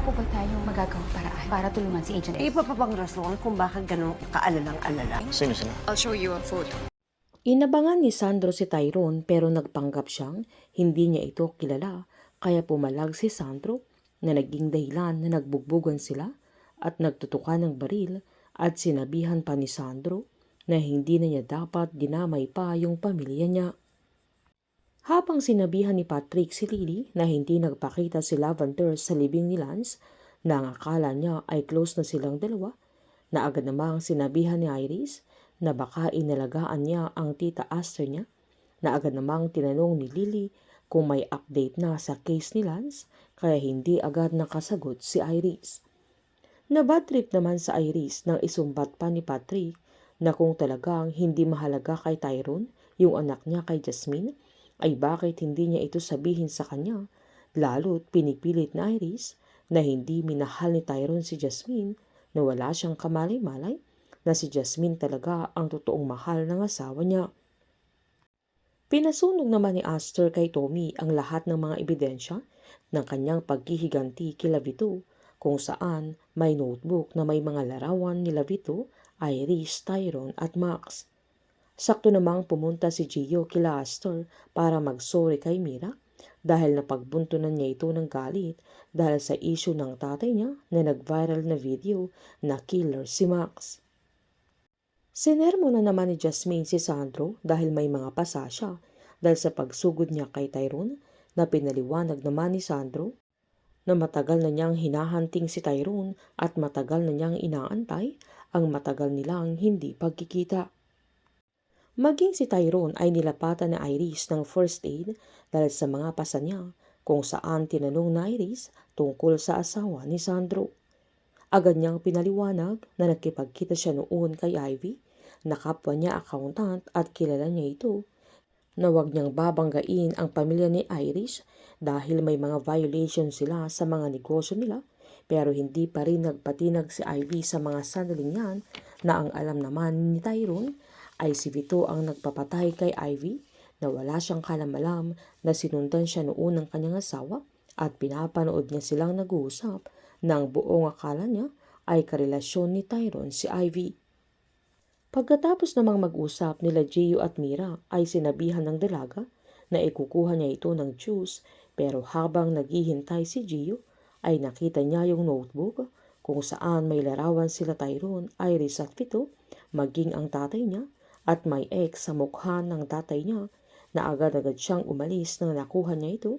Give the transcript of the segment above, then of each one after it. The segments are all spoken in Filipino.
po ba tayong magagawang paraan para tulungan si Agent S? Iba pa bang rason kung bakit ganun kaalalang-alala? Sino sila? I'll show you a photo. Inabangan ni Sandro si Tyrone pero nagpanggap siyang hindi niya ito kilala kaya pumalag si Sandro na naging dahilan na nagbugbugan sila at nagtutukan ng baril at sinabihan pa ni Sandro na hindi na niya dapat dinamay pa yung pamilya niya. Habang sinabihan ni Patrick si Lily na hindi nagpakita si Lavender sa libing ni Lance na ang akala niya ay close na silang dalawa, na agad namang sinabihan ni Iris na baka inalagaan niya ang tita Aster niya, na agad namang tinanong ni Lily kung may update na sa case ni Lance kaya hindi agad nakasagot si Iris. Nabad trip naman sa Iris nang isumbat pa ni Patrick na kung talagang hindi mahalaga kay Tyrone yung anak niya kay Jasmine, ay bakit hindi niya ito sabihin sa kanya, lalo't pinipilit na Iris na hindi minahal ni Tyrone si Jasmine, na wala siyang kamalay-malay na si Jasmine talaga ang totoong mahal ng asawa niya. Pinasunog naman ni Aster kay Tommy ang lahat ng mga ebidensya ng kanyang paghihiganti kila Vito, kung saan may notebook na may mga larawan nila Vito, Iris, Tyrone at Max. Sakto namang pumunta si Gio kila Aster para mag-sorry kay Mira dahil napagbuntunan niya ito ng galit dahil sa issue ng tatay niya na nag-viral na video na killer si Max. Sinermo na naman ni Jasmine si Sandro dahil may mga pasa siya dahil sa pagsugod niya kay Tyrone, na pinaliwanag naman ni Sandro na matagal na niyang hinahanting si Tyrone at matagal na niyang inaantay ang matagal nilang hindi pagkikita. Maging si Tyrone ay nilapatan na Iris ng first aid dahil sa mga pasa niya, kung saan tinanong na Iris tungkol sa asawa ni Sandro. Agad niyang pinaliwanag na nakipagkita siya noon kay Ivy, na kapwa niya accountant at kilala niya ito, na huwag niyang babanggain ang pamilya ni Iris dahil may mga violation sila sa mga negosyo nila, pero hindi pa rin nagpatinag si Ivy sa mga sandaling yan na ang alam naman ni Tyrone ay si Vito ang nagpapatay kay Ivy, na wala siyang kalam-alam na sinundan siya noon ng kanyang asawa at pinapanood niya silang nag-uusap na ang buong akala niya ay karelasyon ni Tyrone si Ivy. Pagkatapos namang mag-usap nila Gio at Mira ay sinabihan ng dalaga na ikukuha niya ito ng juice, pero habang naghihintay si Gio ay nakita niya yung notebook kung saan may larawan sila Tyrone, Iris at Vito, maging ang tatay niya, at may X sa mukha ng tatay niya, na agad-agad siyang umalis nang nakuha niya ito,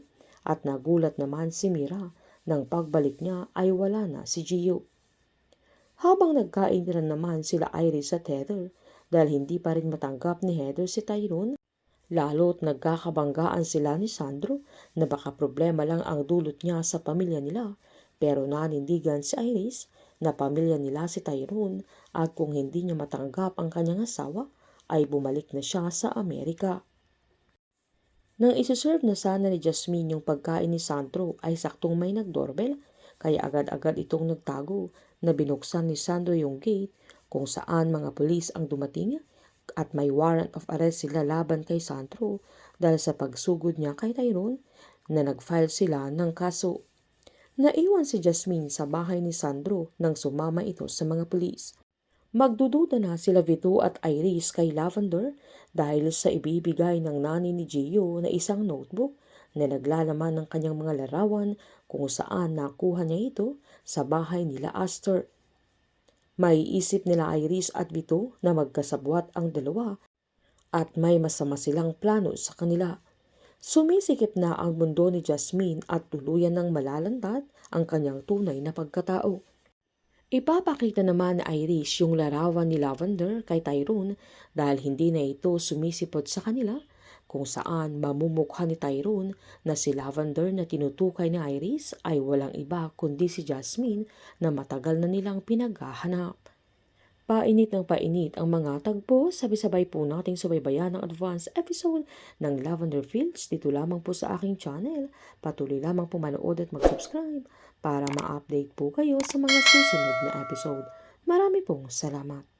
at nagulat naman si Mira nang pagbalik niya ay wala na si Gio. Habang nagkaintiran naman sila Iris at Heather dahil hindi pa rin matanggap ni Heather si Tyrone, lalo't nagkakabanggaan sila ni Sandro na baka problema lang ang dulot niya sa pamilya nila, pero nanindigan si Iris na pamilya nila si Tyrone at kung hindi niya matanggap ang kanyang asawa ay bumalik na siya sa Amerika. Nang isuserve na sana ni Jasmine yung pagkain ni Sandro ay saktong may nag-doorbell, kaya agad-agad itong nagtago na binuksan ni Sandro yung gate kung saan mga pulis ang dumating at may warrant of arrest sila laban kay Sandro dahil sa pagsugod niya kay Tyrone, na nag-file sila ng kaso. Naiwan si Jasmine sa bahay ni Sandro nang sumama ito sa mga pulis. Magdududa na sila Vito at Iris kay Lavender dahil sa ibibigay ng nanay ni Gio na isang notebook na naglalaman ng kanyang mga larawan kung saan nakuha niya ito sa bahay nila Aster. Maiisip nila Iris at Vito na magkasabwat ang dalawa at may masama silang plano sa kanila. Sumisikip na ang mundo ni Jasmine at tuluyan ng malalantad ang kanyang tunay na pagkatao. Ipapakita naman ni Iris yung larawan ni Lavender kay Tyrone dahil hindi na ito sumisipot sa kanila, kung saan mamumukha ni Tyrone na si Lavender na tinutukay ni Iris ay walang iba kundi si Jasmine na matagal na nilang pinaghahanap. Painit ng painit ang mga tagpo, sabay-sabay po nating subaybayan ang advance episode ng Lavender Fields dito lamang po sa aking channel. Patuloy lamang po manood at mag-subscribe para ma-update po kayo sa mga susunod na episode. Marami pong salamat.